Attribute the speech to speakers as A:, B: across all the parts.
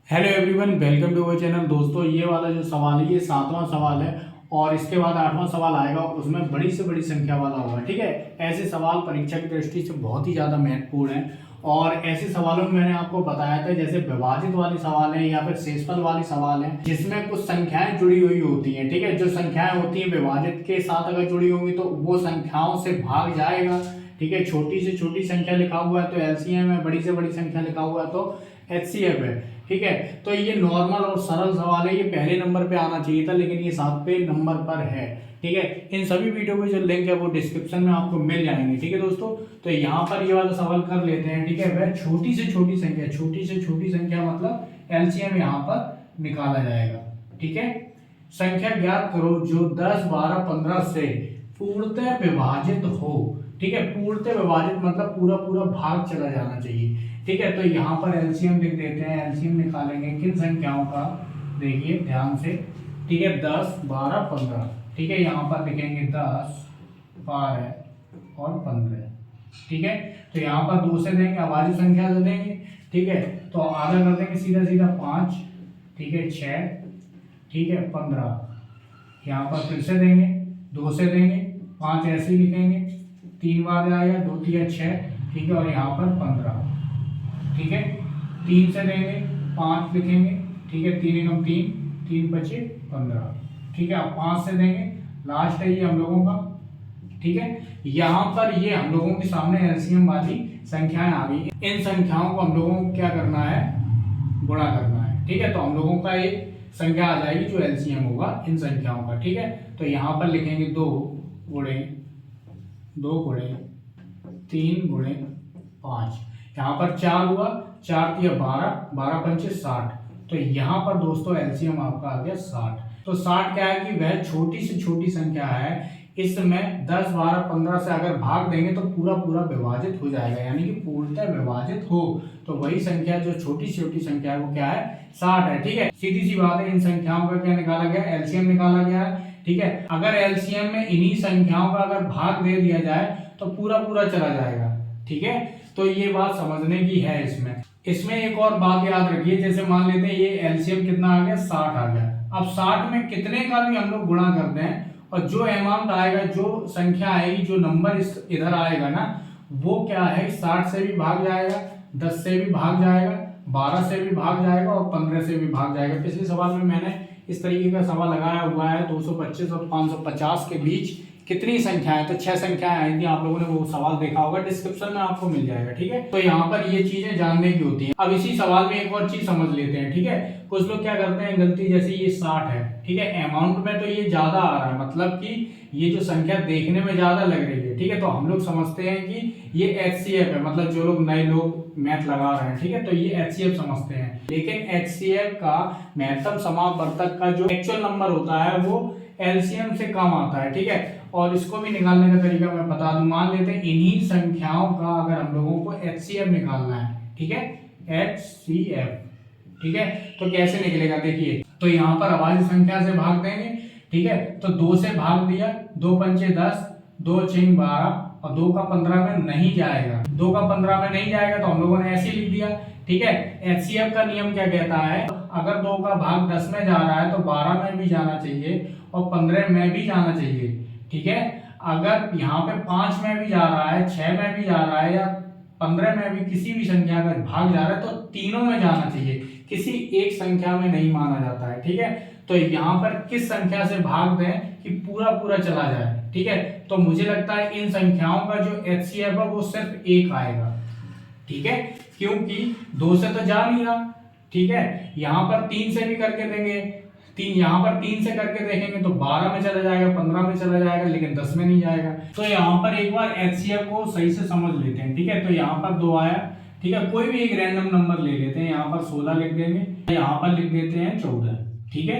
A: Hello everyone, welcome to our channel. दोस्तों, ये वाला जो सवाल है ये 7वां सवाल है और इसके बाद 8वां सवाल आएगा, उसमें बड़ी से बड़ी संख्या वाला होगा। ठीक है, ऐसे सवाल परीक्षा की दृष्टि से बहुत ही ज़्यादा महत्वपूर्ण है और ऐसे सवालों में मैंने आपको बताया था जैसे विभाजित वाले सवाल है या फिर शेषफल वाले सवाल है जिसमें कुछ संख्याएं जुड़ी हुई होती हैं। ठीक है, जो संख्याएं होती हैं विभाजित के साथ अगर जुड़ी होंगी तो वो संख्याओं से भाग जाएगा। ठीक है, छोटी से छोटी संख्या लिखा हुआ है तो एलसीएम है, बड़ी से बड़ी संख्या लिखा हुआ है तो एचसीएफ है। ठीक है, तो ये नॉर्मल और सरल सवाल है, ये पहले नंबर पे आना चाहिए था लेकिन ये 7वें नंबर पर है। ठीक है, इन सभी वीडियो के जो लिंक है वो डिस्क्रिप्शन में आपको मिल जाएंगे। ठीक है दोस्तों, तो यहाँ पर ये वाला सवाल कर लेते हैं। ठीक है, वह छोटी से छोटी संख्या, छोटी से छोटी संख्या मतलब एलसीएम यहाँ पर निकाला जाएगा। ठीक है, संख्या ज्ञात करो जो 10, 12, 15 से पूर्णतः विभाजित हो। ठीक है, पूर्णतः विभाजित मतलब पूरा पूरा भाग चला जाना चाहिए। ठीक है, तो यहाँ पर एलसीएम लिख देते हैं। एलसीएम निकालेंगे किन संख्याओं का, देखिए ध्यान से। ठीक है, 10, 12, 15। ठीक है, यहाँ पर लिखेंगे 10, 12 और 15। ठीक है, तो यहाँ पर 2 से देंगे, अभाज्य संख्या से देंगे। ठीक है, तो आधा कर देंगे सीधा सीधा 5। ठीक है, 6। ठीक है, 15। यहाँ पर फिर से देंगे, 2 से देंगे, 5 ऐसे ही लिखेंगे, 3 बार आएगा, 2 3 6। ठीक है, और यहाँ पर 15। ठीक है, 3 से देंगे, 5 लिखेंगे। ठीक है, 3 एकम 3, 3 बचे 15। ठीक है, अब 5 से देंगे, लास्ट है ये हम लोगों का। ठीक है, यहाँ पर ये हम लोगों के सामने एलसीएम वाली संख्याएं आ गई। इन संख्याओं को हम लोगों को क्या करना है, गुणा करना है। ठीक है, तो हम लोगों का एक संख्या आ जाएगी जो एलसीएम होगा इन संख्याओं का। ठीक है, तो यहाँ पर लिखेंगे 2 गुणे 3 गुणे 5। यहाँ पर 4 हुआ, 4 3 12, 12 पंचे 60। तो यहाँ पर दोस्तों एलसीएम आपका आ गया 60। तो 60 क्या है कि वह छोटी से छोटी संख्या है, इसमें 10, 12, 15 से अगर भाग देंगे तो पूरा पूरा विभाजित हो जाएगा, यानी कि पूर्णतः विभाजित हो। तो वही संख्या जो छोटी छोटी संख्या है वो क्या है, 60 है। ठीक है, सीधी सी बात है, इन संख्याओं का क्या निकाला गया, एलसीएम निकाला गया है। ठीक है, अगर एलसीएम में इन्हीं संख्याओं का अगर भाग दे दिया जाए तो पूरा पूरा चला जाएगा। ठीक है, तो ये बात समझने की है। इसमें एक और बात याद रखिए, जैसे मान लेते हैं ये एलसीएम कितना आ गया, 60 आ गया। अब 60 में कितने का भी हम लोग गुणा करते हैं और जो अमाउंट आएगा, जो संख्या आएगी, जो नंबर इधर आएगा ना, वो क्या है, 60 से भी भाग जाएगा, 10 से भी भाग जाएगा, 12 से भी भाग जाएगा और 15 से भी भाग जाएगा। पिछले सवाल में मैंने इस तरीके का सवाल लगाया हुआ है, 225 और 550 के बीच कितनी संख्याएं, तो 6 संख्याएं आई थी। आप लोगों ने वो सवाल देखा होगा, डिस्क्रिप्शन में आपको मिल जाएगा। ठीक है, तो यहाँ पर ये चीजें जानने की होती हैं। अब इसी सवाल में एक और चीज समझ लेते हैं। ठीक है, कुछ लोग क्या करते हैं गलती, जैसे ये 60 है। ठीक है, अमाउंट में तो ये ज्यादा आ रहा है, मतलब कि ये जो संख्या देखने में ज्यादा लग रही है। ठीक है, तो हम लोग समझते हैं कि ये एचसीएफ है, मतलब जो लोग नए लोग मैथ लगा रहे हैं, ठीक है, तो ये एचसीएफ समझते हैं। लेकिन एचसीएफ का महत्तम समापवर्तक का जो एक्चुअल नंबर होता है वो एलसीएम से कम आता है। ठीक है, और इसको भी निकालने का तरीका मैं बता दूं। मान लेते हैं इन्हीं संख्याओं का अगर हम लोगों को एचसीएफ निकालना है। ठीक है, एचसीएफ। ठीक है, तो कैसे निकलेगा, देखिए, तो यहाँ पर अभाज्य संख्या से भाग देंगे। ठीक है, तो 2 से भाग दिया, 2 पंचे 10, 2 6 12 और 2 का 15 में नहीं जाएगा, 2 का 15 में नहीं जाएगा तो हम लोगों ने ऐसे लिख दिया। ठीक है, एचसीएफ का नियम क्या कहता है, अगर 2 का भाग 10 में जा रहा है तो 12 में भी जाना चाहिए और 15 में भी जाना चाहिए। ठीक है, अगर यहाँ पे 5 में भी जा रहा है, 6 में भी जा रहा है या 15 में भी किसी भी संख्या का भाग जा रहा है तो तीनों में जाना चाहिए, किसी एक संख्या में नहीं माना जाता है। ठीक है, तो यहाँ पर किस संख्या से भाग दें कि पूरा पूरा चला जाए। ठीक है, तो मुझे लगता है इन संख्याओं का जो एचसीएफ है वो सिर्फ 1 आएगा। ठीक है, क्योंकि 2 से तो जा नहीं रहा। ठीक है, यहाँ पर 3 से भी करके देंगे, यहाँ पर 3 से करके देखेंगे तो 12 में चला जाएगा, 15 में चला जाएगा, लेकिन 10 में नहीं जाएगा। तो यहाँ पर एक बार एचसीएफ को सही से समझ लेते हैं। ठीक है, तो यहाँ पर 2 आया। ठीक है, कोई भी एक रैंडम नंबर ले लेते हैं, यहाँ पर 16 लिख देंगे, यहाँ पर लिख देते हैं 14। ठीक है,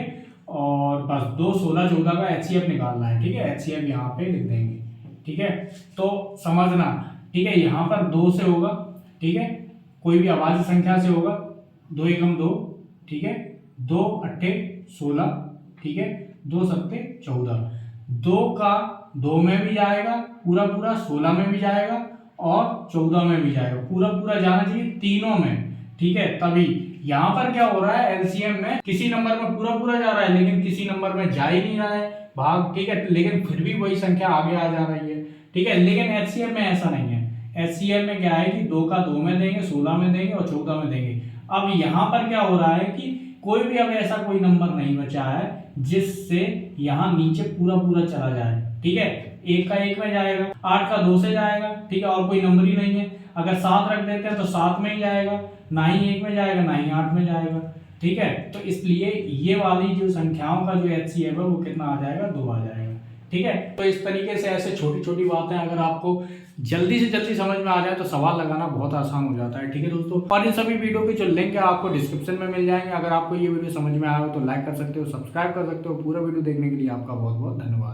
A: और बस 2 16 14 का एचसीएफ निकालना है। ठीक है, एचसीएफ यहाँ पे लिख देंगे। ठीक है, तो समझना। ठीक है, यहाँ पर 2 से होगा। ठीक है, कोई भी अभाज्य संख्या से होगा, 2 एकम 2। ठीक है, 2 अट्ठे 16। ठीक है, 2 सत्ते 14। 2 का 2 में भी जाएगा पूरा पूरा, 16 में भी जाएगा और 14 में भी जाएगा, पूरा पूरा जाना चाहिए तीनों में। ठीक है, तभी यहाँ पर क्या हो रहा है, एलसीएम में किसी नंबर में पूरा पूरा जा रहा है लेकिन किसी नंबर में जा ही नहीं रहा है भाग, ठीक है, लेकिन फिर भी वही संख्या आगे आ जा रही है, ठीक है। लेकिन एचसीएफ में ऐसा नहीं है। एचसीएफ में क्या है कि 2 का 2 में देंगे, 16 में देंगे और 14 में देंगे। अब यहाँ पर क्या हो रहा है कि कोई भी अब ऐसा कोई नंबर नहीं बचा है जिससे यहाँ नीचे पूरा पूरा चला जाए, ठीक है। 1 का 1 में जाएगा, 8 का 2 से जाएगा, ठीक है, और कोई नंबर ही नहीं है। अगर 7 रख देते हैं तो 7 में ही जाएगा, ना ही 1 में जाएगा ना ही 8 में जाएगा, ठीक है। तो इसलिए ये वाली जो संख्याओं का जो एचसीएफ है वो कितना आ जाएगा, 2 आ जाएगा, ठीक है। तो इस तरीके से ऐसे छोटी छोटी बातें अगर आपको जल्दी से जल्दी समझ में आ जाए तो सवाल लगाना बहुत आसान हो जाता है, ठीक है दोस्तों। और इन सभी वीडियो के जो लिंक है आपको डिस्क्रिप्शन में मिल जाएंगे। अगर आपको ये वीडियो समझ में आया हो तो लाइक कर सकते हो, सब्सक्राइब कर सकते हो। पूरा वीडियो देखने के लिए आपका बहुत बहुत धन्यवाद।